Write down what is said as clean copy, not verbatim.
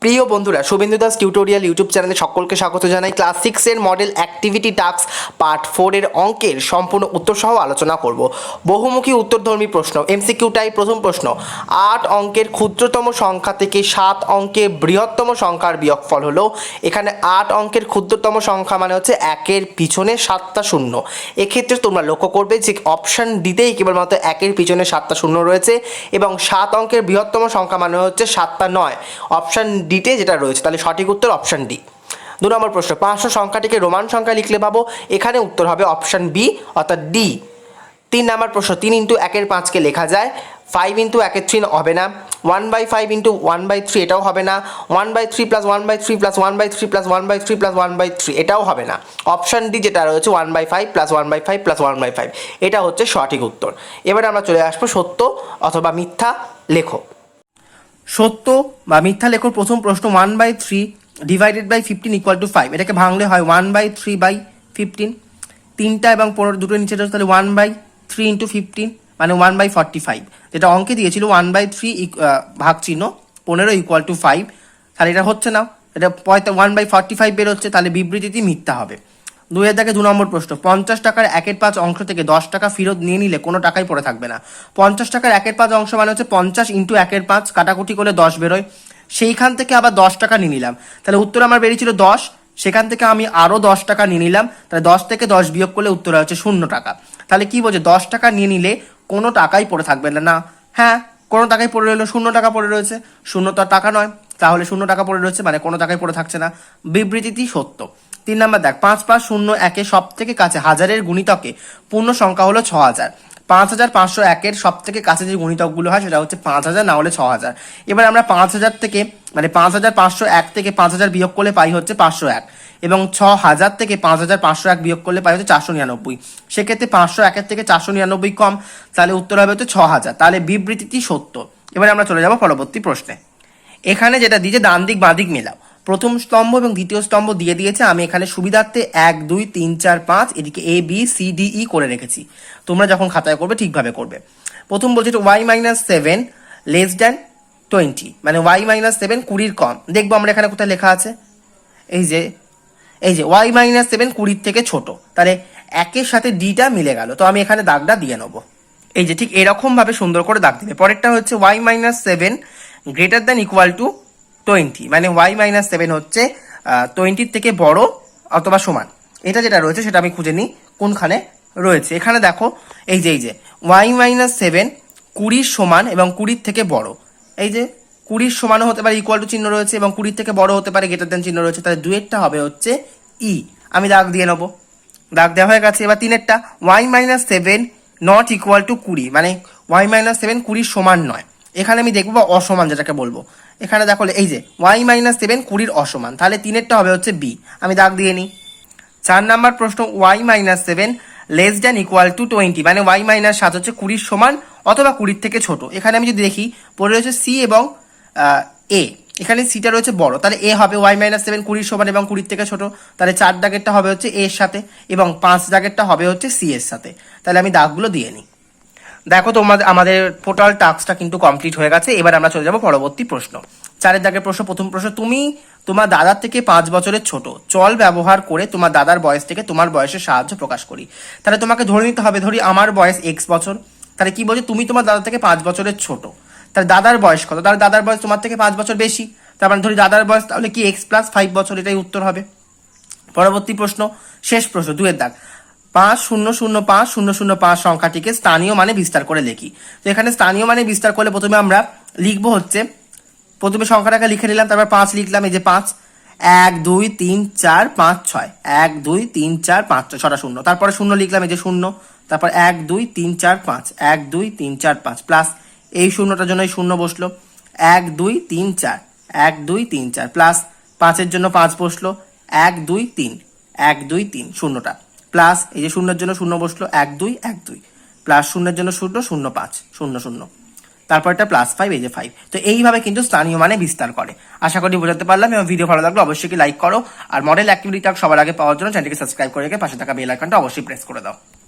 প্রিয় বন্ধুরা, Suvendu Das tutorial YouTube চ্যানেলে সকলকে স্বাগত জানাই। ক্লাস 6 এর মডেল অ্যাক্টিভিটি টাস্ক পার্ট 4 এর অঙ্কের সম্পূর্ণ উত্তর সহ আলোচনা করব। বহুমুখী উত্তরধর্মী প্রশ্ন, এমসিকিউ টাইপ। প্রথম প্রশ্ন, 8 অঙ্কের ক্ষুদ্রতম সংখ্যা থেকে 7 অঙ্কের বৃহত্তম সংখ্যার বিয়োগফল হলো। এখানে 8 অঙ্কের ক্ষুদ্রতম সংখ্যা মানে হচ্ছে একের পিছনে 7টা শূন্য। এক্ষেত্রে তোমরা লক্ষ্য করবে যে অপশান ডিতেই কেবলমাত্র একের পিছনে 7টা শূন্য রয়েছে এবং 7 অঙ্কের বৃহত্তম সংখ্যা মানে হচ্ছে 7টা নয়। অপশান ডিতে যেটা রয়েছে, তাহলে সঠিক উত্তর অপশান ডি। 2 নম্বর প্রশ্ন, 500 সংখ্যাটিকে রোমান সংখ্যা লিখলে পাবো। এখানে উত্তর হবে অপশান বি অর্থাৎ ডি। 3 নম্বর প্রশ্ন, 3 ইন্টু 1 এর 5কে লেখা যায়, 5 ইন্টু 1 এর 3 হবে না, 1/5 ইন্টু 1/3 এটাও হবে না, 1/3 প্লাস 1/3 প্লাস 1/3 প্লাস 1/3 প্লাস 1/3 এটাও হবে না। অপশান ডি যেটা রয়েছে 1/5 প্লাস 1/5 প্লাস 1/5 এটা হচ্ছে সঠিক উত্তর। এবারে আমরা চলে আসবো সত্য অথবা মিথ্যা লেখো। সত্য বা মিথ্যা লেখোর প্রথম প্রশ্ন, 1/3 ডিভাইডেড বাই 15 ইকুয়াল টু 5। এটাকে ভাঙলে হয় 1/3/15। 3টা এবং 15 দুটো নিচে রয়েছে, তাহলে 1/3 ইন্টু 15 মানে 1/45। যেটা অঙ্কে দিয়েছিল 1/3 ভাগ চিহ্ন 15 ইকুয়াল টু 5, তাহলে এটা হচ্ছে না, এটা 1/45 বেরোচ্ছে, তাহলে বিবৃতিটি মিথ্যা হবে। 2 নম্বর প্রশ্ন, 50 টাকার 1/5 অংশ থেকে 10 টাকা ফেরত নিয়ে নিলে কোনো টাকাই পড়ে থাকবে না। 50 টাকার 1/5 অংশ মানে হচ্ছে 50 ইন্টু 1/5, কাটাকুটি করলে 10 বেরোয়। সেইখান থেকে আবার 10 টাকা নিয়ে নিলাম, তাহলে উত্তর আমার বেরিয়েছিল 10, সেখান থেকে আমি আরও 10 টাকা নিয়ে নিলাম, তাহলে 10 থেকে 10 বিয়োগ করলে উত্তর হচ্ছে 0 টাকা। তাহলে কি বলছে, 10 টাকা নিয়ে নিলে কোনো টাকাই পড়ে থাকবে না। না, হ্যাঁ, কোনো টাকাই পড়ে রইলো, 0 টাকা পড়ে রয়েছে। 0 তো আর টাকা নয়, তাহলে 0 টাকা পড়ে রয়েছে মানে কোনো টাকাই পড়ে থাকছে না, বিবৃতিটি সত্য। 3 নম্বর দেখ, 5/501 সব থেকে কাছে হাজারের গুণিতকে পূর্ণ সংখ্যা হলো 6000। 5501 সব থেকে কাছে যে গুণিতকগুলো হয় সেটা হচ্ছে 5000 না হলে 6000। এবার আমরা 5000 থেকে মানে 5501 থেকে 5000 বিয়োগ করলে পাই হচ্ছে 501 এবং 6000 থেকে 5501 বিয়োগ করলে পাই হচ্ছে 499। সেক্ষেত্রে 501 থেকে 499 কম, তাহলে উত্তর হবে হচ্ছে 6000, তাহলে বিবৃতিটি সত্য। এবার আমরা চলে যাব পরবর্তী প্রশ্নে। এখানে যেটা দিয়েছে ডান দিক বাঁ দিক মেলাও। প্রথম স্তম্ভ এবং দ্বিতীয় স্তম্ভ দিয়ে দিয়েছে, আমি এখানে সুবিধার্থে 1 2 3 4 5 এদিকে A B C D E করে রেখেছি, তোমরা যখন খাতায় করবে ঠিকভাবে করবে। প্রথম বলছে y-7 লেস দ্যান 20 মানে y-7 20 কম। দেখবো আমরা এখানে কোথায় লেখা আছে, এই যে y-7 20 থেকে ছোট, তাহলে একের সাথে ডিটা মিলে গেল, তো আমি এখানে দাগটা দিয়ে নেবো। এই যে ঠিক এরকম ভাবে সুন্দর করে দাগ দিবে। পরেরটা হচ্ছে y-7 greater than equal to 20 মানে y-7 হচ্ছে 20 থেকে বড় অথবা সমান। এটা যেটা রয়েছে সেটা আমি খুঁজে নিই কোনখানে রয়েছে। এখানে দেখো, এই যে y-7 20 সমান এবং 20 থেকে বড়। এই যে 20 সমানও হতে পারে, ইকুয়াল টু চিহ্ন রয়েছে, এবং 20 থেকে বড় হতে পারে, গ্রেটার দ্যান চিহ্ন রয়েছে, তাহলে 2এরটা হবে হচ্ছে ই। আমি দাগ দিয়ে নেবো, দাগ দেওয়া হয়ে গেছে। এবার 3এরটা y-7 নট ইকুয়াল টু 20 মানে y-7 20 সমান নয়। এখানে আমি দেখবো অসমান যেটাকে বলবো। এখানে দেখো এই যে y-7 20 অসমান, তাহলে 3এরটা হবে হচ্ছে বি, আমি দাগ দিয়ে নিই। 4 নম্বর প্রশ্ন, y-7 less than equal to 20 মানে y-7 হচ্ছে 20 সমান অথবা 20 থেকে ছোট। এখানে আমি যদি দেখি পড়ে রয়েছে সি এবং এ, এখানে সিটা রয়েছে বড়, তাহলে এ হবে y-7 20 সমান এবং 20 থেকে ছোট, তাহলে 4 দাগেরটা হবে হচ্ছে এর সাথে এবং 5 দাগেরটা হবে হচ্ছে সি এর সাথে। তাহলে আমি দাগগুলো দিয়ে নিই। দেখো আমাদের টোটাল টাস্কটা কিন্তু কমপ্লিট হয়ে গেছে। এবার আমরা চলে যাব পরবর্তী প্রশ্ন। 4 দাগের প্রশ্ন, প্রথম প্রশ্ন, তুমি তোমার দাদার থেকে 5 বছরের ছোট, চল ব্যবহার করে তোমার দাদার বয়স থেকে তোমার বয়সের সাহায্য প্রকাশ করি। তাহলে তোমাকে ধরে নিতে হবে, ধরি আমার বয়স x বছর, তাহলে কি বলছে, তুমি তোমার দাদা থেকে 5 বছরের ছোট, তাহলে দাদার বয়স কত, তাহলে দাদার বয়স তোমার থেকে 5 বছর বেশি, তার মানে ধরি দাদার বয়স তাহলে কি x + 5 বছর, এটাই উত্তর হবে। পরবর্তী প্রশ্ন, শেষ প্রশ্ন, 2 দাগ, 5005 সংখ্যাটিকে স্থানীয় মানে বিস্তার করে লিখি। তো এখানে স্থানীয় মানে বিস্তার করলে প্রথমে আমরা লিখবো হচ্ছে, প্রথমে সংখ্যাটাকে লিখে নিলাম, তারপর 5 লিখলাম, এই যে 5 1 2 3 4 5 6 1 2 3 4 5 6 ছটা শূন্য, তারপরে 0 লিখলাম, এই যে 0, তারপর 1 2 3 4 5 1 2 3 4 5 প্লাস এই শূন্যটার জন্য এই 0 বসলো, 1 2 3 4 1 2 3 4 প্লাস 5-এর জন্য 5 বসলো, 1 2 3 1 2 3 শূন্যটা প্লাস এই যে 0-এর জন্য 0 বসলো, 1 2 1 2 প্লাস 0-এর জন্য 0 0 5 0 0, তারপর এটা +5, এই যে 5। তো এইভাবে কিন্তু স্থানীয় মানে বিস্তার করে। আশা করি বোঝাতে পারলাম, এবং ভিডিও ভালো লাগলে অবশ্যই লাইক করো, আর মডেল অ্যাক্টিভিটি টাস্ক সবার আগে পাওয়ার জন্য চ্যানেলটিকে সাবস্ক্রাইব করে রেখে পাশে থাকা বেল আইকনটা অবশ্যই প্রেস করে দাও।